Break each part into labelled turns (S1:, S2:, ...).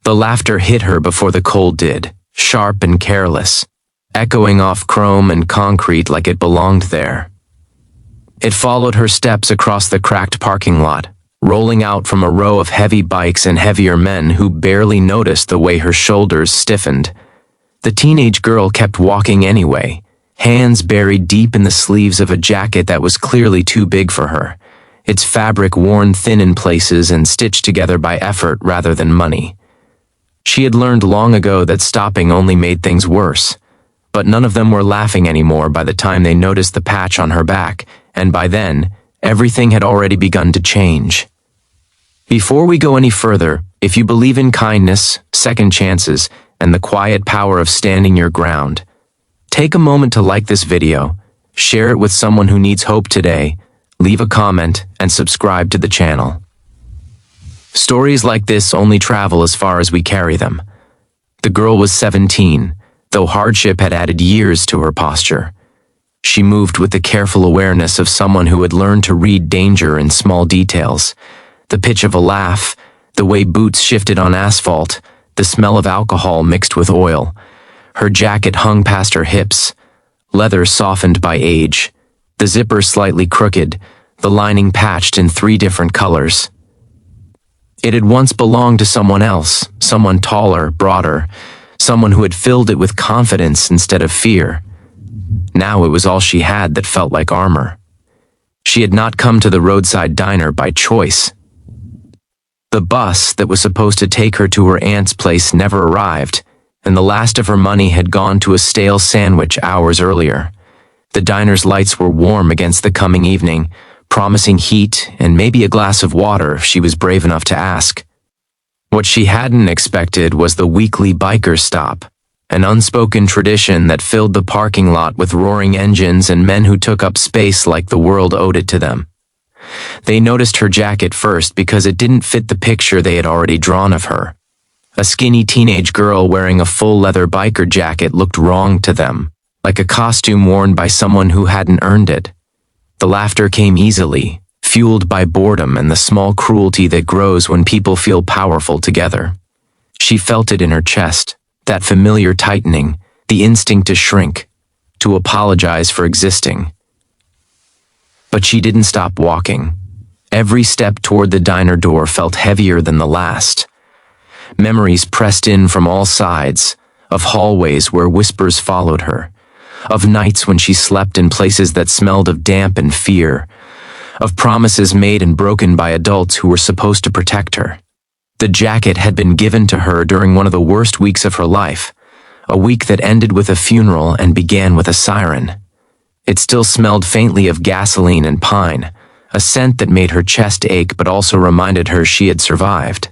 S1: The laughter hit her before the cold did, sharp and careless, echoing off chrome and concrete like it belonged there. It followed her steps across the cracked parking lot, rolling out from a row of heavy bikes and heavier men who barely noticed the way her shoulders stiffened. The teenage girl kept walking anyway, hands buried deep in the sleeves of a jacket that was clearly too big for her, its fabric worn thin in places and stitched together by effort rather than money. She had learned long ago that stopping only made things worse, but none of them were laughing anymore by the time they noticed the patch on her back, and by then, everything had already begun to change. Before we go any further, if you believe in kindness, second chances, and the quiet power of standing your ground, take a moment to like this video, share it with someone who needs hope today, leave a comment, and subscribe to the channel. Stories like this only travel as far as we carry them. The girl was 17, though hardship had added years to her posture. She moved with the careful awareness of someone who had learned to read danger in small details. The pitch of a laugh, the way boots shifted on asphalt, the smell of alcohol mixed with oil. Her jacket hung past her hips, leather softened by age, the zipper slightly crooked, the lining patched in 3 different colors. It had once belonged to someone else, someone taller, broader, someone who had filled it with confidence instead of fear. Now it was all she had that felt like armor. She had not come to the roadside diner by choice. The bus that was supposed to take her to her aunt's place never arrived, and the last of her money had gone to a stale sandwich hours earlier. The diner's lights were warm against the coming evening, promising heat and maybe a glass of water if she was brave enough to ask. What she hadn't expected was the weekly biker stop, an unspoken tradition that filled the parking lot with roaring engines and men who took up space like the world owed it to them. They noticed her jacket first because it didn't fit the picture they had already drawn of her. A skinny teenage girl wearing a full leather biker jacket looked wrong to them, like a costume worn by someone who hadn't earned it. The laughter came easily, fueled by boredom and the small cruelty that grows when people feel powerful together. She felt it in her chest, that familiar tightening, the instinct to shrink, to apologize for existing. But she didn't stop walking. Every step toward the diner door felt heavier than the last. Memories pressed in from all sides, of hallways where whispers followed her, of nights when she slept in places that smelled of damp and fear, of promises made and broken by adults who were supposed to protect her. The jacket had been given to her during one of the worst weeks of her life, a week that ended with a funeral and began with a siren. It still smelled faintly of gasoline and pine, a scent that made her chest ache but also reminded her she had survived.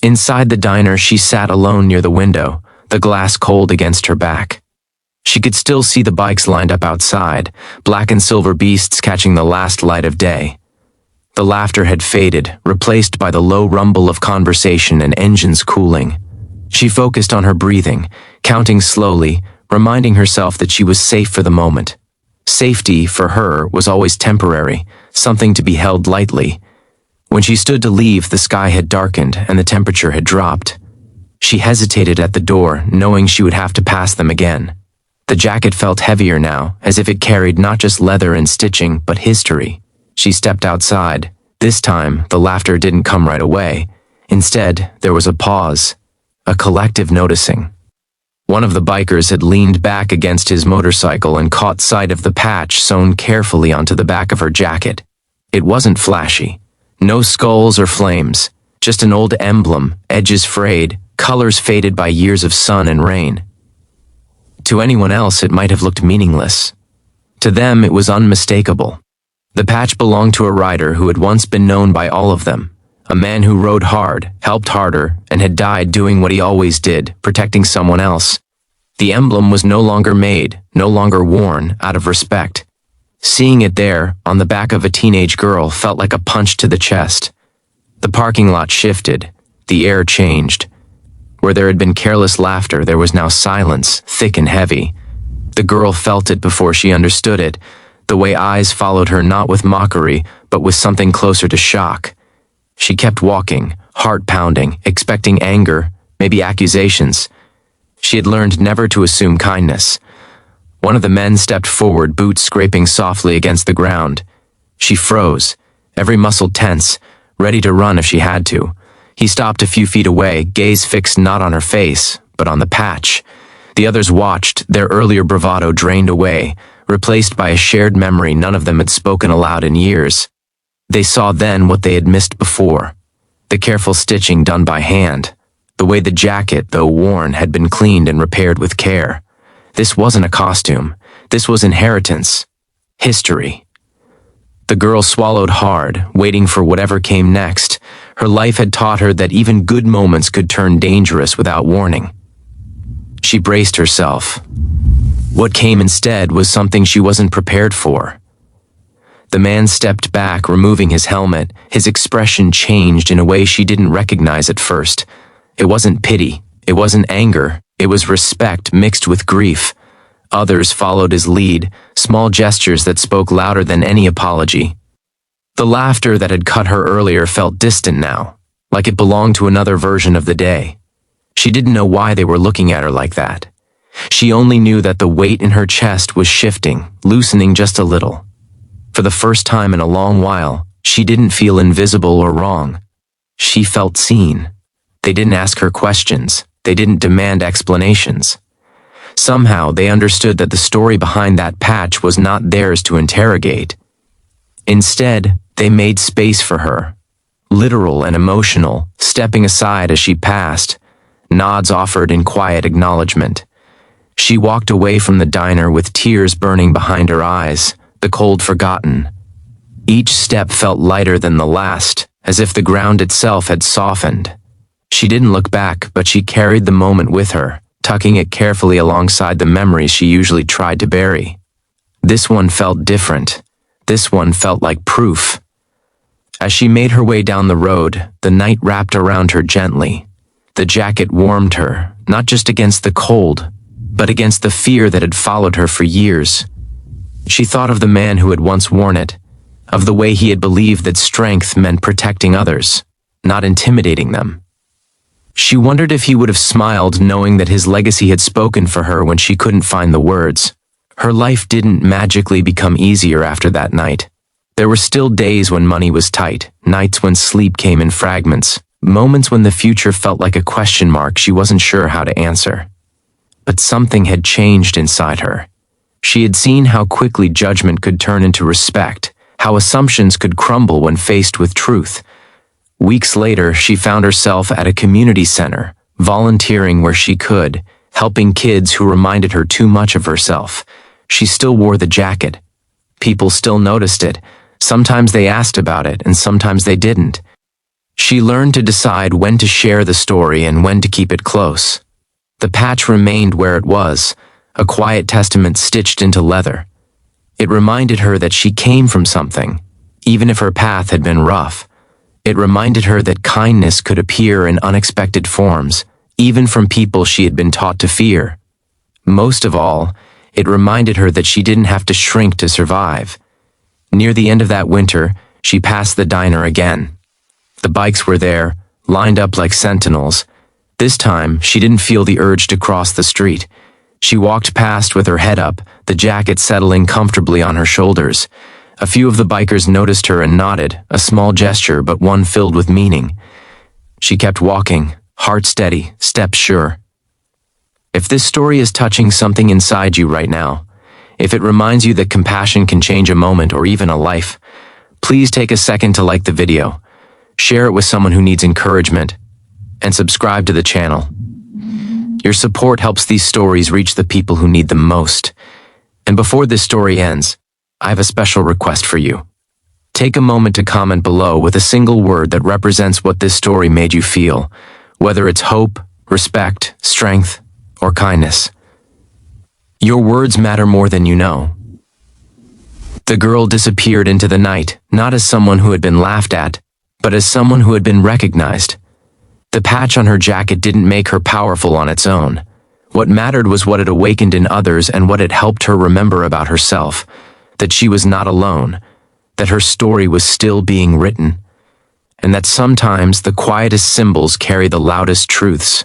S1: Inside the diner, she sat alone near the window, the glass cold against her back. She could still see the bikes lined up outside, black and silver beasts catching the last light of day. The laughter had faded, replaced by the low rumble of conversation and engines cooling. She focused on her breathing, counting slowly, reminding herself that she was safe for the moment. Safety, for her, was always temporary, something to be held lightly. When she stood to leave, the sky had darkened and the temperature had dropped. She hesitated at the door, knowing she would have to pass them again. The jacket felt heavier now, as if it carried not just leather and stitching, but history. She stepped outside. This time, the laughter didn't come right away. Instead, there was a pause, a collective noticing. One of the bikers had leaned back against his motorcycle and caught sight of the patch sewn carefully onto the back of her jacket. It wasn't flashy. No skulls or flames, just an old emblem, edges frayed, colors faded by years of sun and rain. To anyone else, it might have looked meaningless. To them, it was unmistakable. The patch belonged to a rider who had once been known by all of them, a man who rode hard, helped harder, and had died doing what he always did, protecting someone else. The emblem was no longer made, no longer worn, out of respect. Seeing it there, on the back of a teenage girl, felt like a punch to the chest. The parking lot shifted. The air changed. Where there had been careless laughter, there was now silence, thick and heavy. The girl felt it before she understood it, the way eyes followed her not with mockery, but with something closer to shock. She kept walking, heart pounding, expecting anger, maybe accusations. She had learned never to assume kindness. One of the men stepped forward, boots scraping softly against the ground. She froze, every muscle tense, ready to run if she had to. He stopped a few feet away, gaze fixed not on her face, but on the patch. The others watched, their earlier bravado drained away, replaced by a shared memory none of them had spoken aloud in years. They saw then what they had missed before. The careful stitching done by hand. The way the jacket, though worn, had been cleaned and repaired with care. This wasn't a costume. This was inheritance. History. The girl swallowed hard, waiting for whatever came next. Her life had taught her that even good moments could turn dangerous without warning. She braced herself. What came instead was something she wasn't prepared for. The man stepped back, removing his helmet. His expression changed in a way she didn't recognize at first. It wasn't pity. It wasn't anger. It was respect mixed with grief. Others followed his lead, small gestures that spoke louder than any apology. The laughter that had cut her earlier felt distant now, like it belonged to another version of the day. She didn't know why they were looking at her like that. She only knew that the weight in her chest was shifting, loosening just a little. For the first time in a long while, she didn't feel invisible or wrong. She felt seen. They didn't ask her questions. They didn't demand explanations. Somehow, they understood that the story behind that patch was not theirs to interrogate. Instead, they made space for her, literal and emotional, stepping aside as she passed, nods offered in quiet acknowledgement. She walked away from the diner with tears burning behind her eyes, the cold forgotten. Each step felt lighter than the last, as if the ground itself had softened. She didn't look back, but she carried the moment with her, tucking it carefully alongside the memories she usually tried to bury. This one felt different. This one felt like proof. As she made her way down the road, the night wrapped around her gently. The jacket warmed her, not just against the cold, but against the fear that had followed her for years. She thought of the man who had once worn it, of the way he had believed that strength meant protecting others, not intimidating them. She wondered if he would have smiled knowing that his legacy had spoken for her when she couldn't find the words. Her life didn't magically become easier after that night. There were still days when money was tight, nights when sleep came in fragments, moments when the future felt like a question mark she wasn't sure how to answer. But something had changed inside her. She had seen how quickly judgment could turn into respect, how assumptions could crumble when faced with truth. Weeks later, she found herself at a community center, volunteering where she could, helping kids who reminded her too much of herself. She still wore the jacket. People still noticed it. Sometimes they asked about it, and sometimes they didn't. She learned to decide when to share the story and when to keep it close. The patch remained where it was, a quiet testament stitched into leather. It reminded her that she came from something, even if her path had been rough. It reminded her that kindness could appear in unexpected forms, even from people she had been taught to fear. Most of all, it reminded her that she didn't have to shrink to survive. Near the end of that winter, she passed the diner again. The bikes were there, lined up like sentinels. This time, she didn't feel the urge to cross the street. She walked past with her head up, the jacket settling comfortably on her shoulders. A few of the bikers noticed her and nodded, a small gesture but one filled with meaning. She kept walking, heart steady, steps sure. If this story is touching something inside you right now, if it reminds you that compassion can change a moment or even a life, please take a second to like the video, share it with someone who needs encouragement, and subscribe to the channel. Your support helps these stories reach the people who need them most. And before this story ends, I have a special request for you. Take a moment to comment below with a single word that represents what this story made you feel, whether it's hope, respect, strength, or kindness. Your words matter more than you know. The girl disappeared into the night, not as someone who had been laughed at, but as someone who had been recognized. The patch on her jacket didn't make her powerful on its own. What mattered was what it awakened in others and what it helped her remember about herself. That she was not alone, that her story was still being written. and that sometimes the quietest symbols carry the loudest truths.